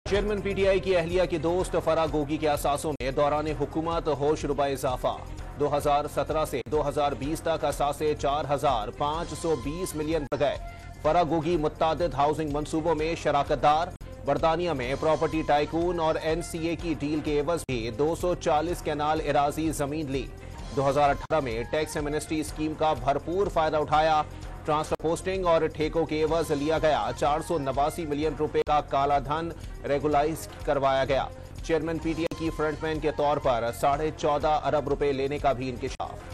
Chairman P T آئی کی اہلیہ کی دوست فرح گوگی کے اثاثوں میں دوران حکومت ہوش ربا اضافہ 2017 سے 2020 تک اثاثے 4,520 ملین پر گئے۔ فرح گوگی متعدد ہاؤسنگ منصوبوں میں شراکت دار۔ برطانیہ میں پراپرٹی ٹائکون اور این سی اے کی ڈیل کے عوض بھی 240 کینال اراضی زمین لی۔ 2018 میں ٹیکس ایمنسٹی اسکیم کا بھرپور فائدہ اٹھایا۔ ٹرانسفر پوسٹنگ اور ٹھیکوں کے عوض لیا گیا 489 ملین روپے کا کالا دھن ریگولائز کروایا گیا۔ چیئرمین پی ٹی آئی کی فرنٹ مین کے طور پر 14.5 ارب روپے لینے کا بھی انکشاف۔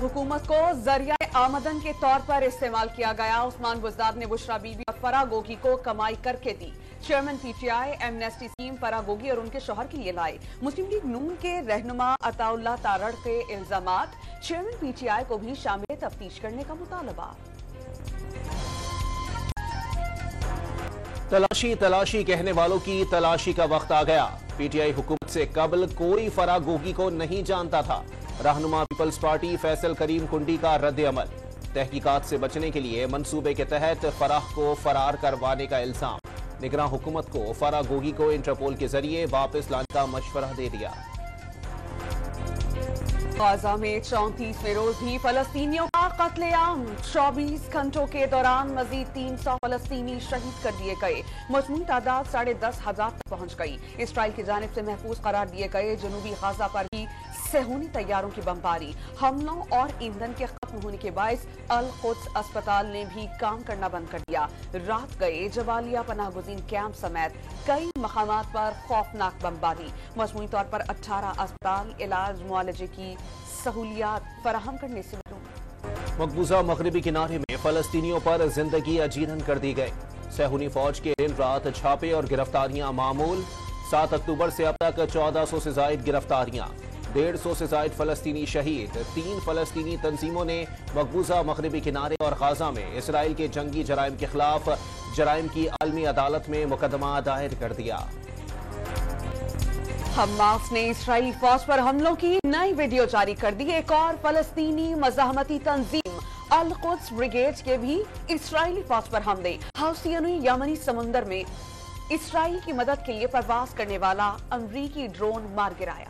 حکومت کو ذریعہ آمدن کے طور پر استعمال کیا گیا۔ عثمان بزدار نے بشرا بی بی اور فرح گوگی کو کمائی کر کے دی۔ Chairman P T I amnesty scheme Farah Gogi اور ان کے شوہر کے لیے لائے۔ مسلم لیگ نون کے رہنما عطا اللہ تارڑ کے الزامات، چیئرمین پی ٹی آئی کو بھی شامل تفتیش کرنے کا مطالبہ۔ تلاشی کہنے والوں کی تلاشی کا وقت آ گیا۔ پی ٹی آئی حکومت سے قبل کوئی فرح گوگی کو نہیں جانتا تھا۔ رہنما پیپلز پارٹی فیصل کریم کنڈی کا رد عمل۔ تحقیقات سے بچنے کے لیے منصوبے کے تحت فرح کو فرار کروانے کا الزام۔ نگراں حکومت کو فرح گوگی کو انٹرپول کے ذریعے واپس لانے کا مشورہ دے دیا۔ غزہ میں 34ویں روز بھی فلسطینیوں کا قتل عام۔ 24 گھنٹوں کے دوران مزید 300 فلسطینی شہید کر دیے گئے۔ مجموعی تعداد 10,500 تک پہنچ گئی۔ اسرائیل کی جانب سے محفوظ قرار دیے گئے جنوبی غزہ پر بھی صہیونی طیاروں کی بمباری، حملوں اور ایندھن کے ختم ہونے کے باعث القدس اسپتال نے بھی کام کرنا بند کر دیا۔ رات گئے جبالیہ پناہ گزین کیمپ سمیت کئی مقامات پر خوفناک بمباری۔ مجموعی طور پر 18 اسپتال علاج معالجے کی سہولیات فراہم کرنے سے محروم۔ مقبوضہ مغربی کنارے میں فلسطینیوں پر زندگی اجیرن کر دی گئی۔ صہیونی فوج کے دن رات چھاپے اور گرفتاریاں معمول۔ 7 اکتوبر سے اب تک 1400 سے زائد گرفتاریاں، 150 سے زائد فلسطینی شہید۔ 3 فلسطینی تنظیموں نے مقبوضہ مغربی کنارے اور غزہ میں اسرائیل کے جنگی جرائم کے خلاف جرائم کی عالمی عدالت میں مقدمہ دائر کر دیا۔ حماس نے اسرائیلی فوج پر حملوں کی نئی ویڈیو جاری کر دی۔ ایک اور فلسطینی مزاحمتی تنظیم القدس بریگیڈ کے بھی اسرائیلی فوج پر حملے۔ حوثیوں نے یمنی سمندر میں اسرائیل کی مدد کے لیے پرواز کرنے والا امریکی ڈرون مار گرایا۔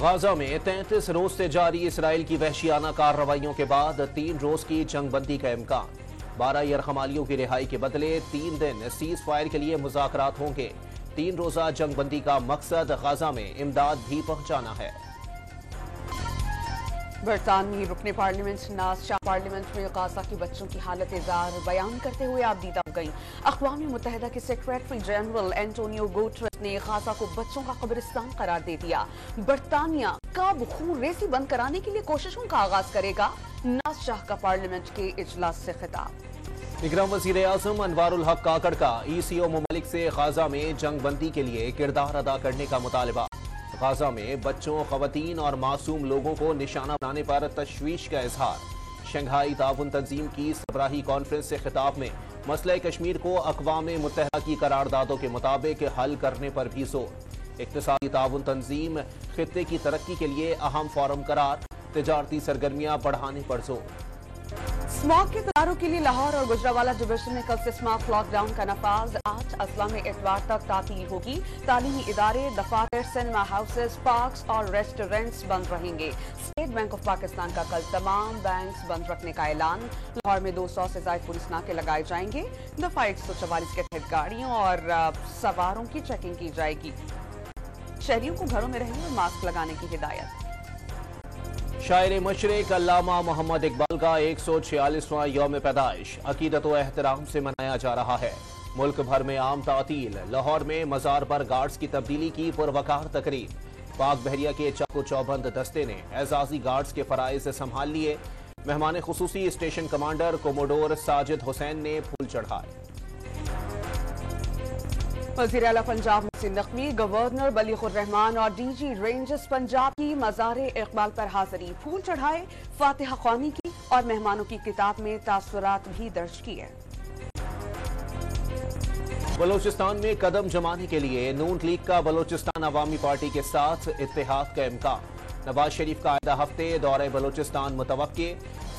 غزہ میں 33 روز سے جاری اسرائیل کی وحشیانہ کارروائیوں کے بعد 3 روز کی جنگ بندی کا امکان۔ 12 یرغمالیوں کی رہائی کے بدلے 3 دن سیز فائر کے لیے مذاکرات ہوں گے۔ 3 روزہ جنگ بندی کا مقصد غزہ میں امداد بھی پہنچانا ہے۔ برطانوی رکن پارلیمنٹ ناز شاہ پارلیمنٹ میں غزہ کے بچوں کی حالت زار بیان کرتے ہوئے آپ دیدہ ہو گئیں۔ اقوام متحدہ کے سیکریٹری جنرل اینٹونیو گوٹرس نے غزہ کو بچوں کا قبرستان قرار دے دیا۔ برطانیہ کب خون ریزی بند کرانے کے لیے کوششوں کا آغاز کرے گا؟ ناز شاہ کا پارلیمنٹ کے اجلاس سے خطاب۔ نگراں وزیر اعظم انوار الحق کاکڑ کا ای سی او ممالک سے غزہ میں جنگ بندی کے لیے کردار ادا کرنے کا مطالبہ۔ غزہ میں بچوں، خواتین اور معصوم لوگوں کو نشانہ بنانے پر تشویش کا اظہار۔ شنگھائی تعاون تنظیم کی سربراہی کانفرنس سے خطاب میں مسئلہ کشمیر کو اقوام متحدہ کی قراردادوں کے مطابق حل کرنے پر بھی زور۔ اقتصادی تعاون تنظیم خطے کی ترقی کے لیے اہم فورم قرار، تجارتی سرگرمیاں بڑھانے پر زور۔ اسماگ کے تدارک کے لیے لاہور اور گجرانوالہ ڈویژن میں کل سے اسماگ لاک ڈاؤن کا نفاذ 8 اضلاع میں اتوار تک تعطیل ہوگی۔ تعلیمی ادارے، دفاتر، سینما ہاؤسز، پارکس اور ریسٹورینٹس بند رہیں گے۔ اسٹیٹ بینک آف پاکستان کا کل تمام بینکس بند رکھنے کا اعلان۔ لاہور میں 200 سے زائد پولیس ناکے لگائے جائیں گے۔ دفعہ 144 کے تحت گاڑیوں اور سواروں کی چیکنگ کی جائے گی۔ شہریوں کو گھروں میں رہنے اور ماسک لگانے کی ہدایت۔ شاعر مشرق علامہ محمد اقبال کا 146واں یوم پیدائش عقیدت و احترام سے منایا جا رہا ہے۔ ملک بھر میں عام تعطیل۔ لاہور میں مزار پر گارڈز کی تبدیلی کی پروقار تقریب۔ پاک بحریہ کے چاق و چوبند دستے نے اعزازی گارڈز کے فرائض سنبھال لیے۔ مہمان خصوصی اسٹیشن کمانڈر کوموڈور ساجد حسین نے پھول چڑھائے۔ وزیر اعلیٰ پنجاب محسن نقوی، گورنر بلیغ الرحمان اور ڈی جی رینجز پنجاب کی مزار اقبال پر حاضری، پھول چڑھائے، فاتحہ خوانی کی اور مہمانوں کی کتاب میں تاثرات بھی درج کیے۔ بلوچستان میں قدم جمانے کے لیے نون لیگ کا بلوچستان عوامی پارٹی کے ساتھ اتحاد کا امکان۔ نواز شریف کا آئندہ ہفتے دورہ بلوچستان متوقع۔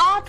8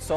100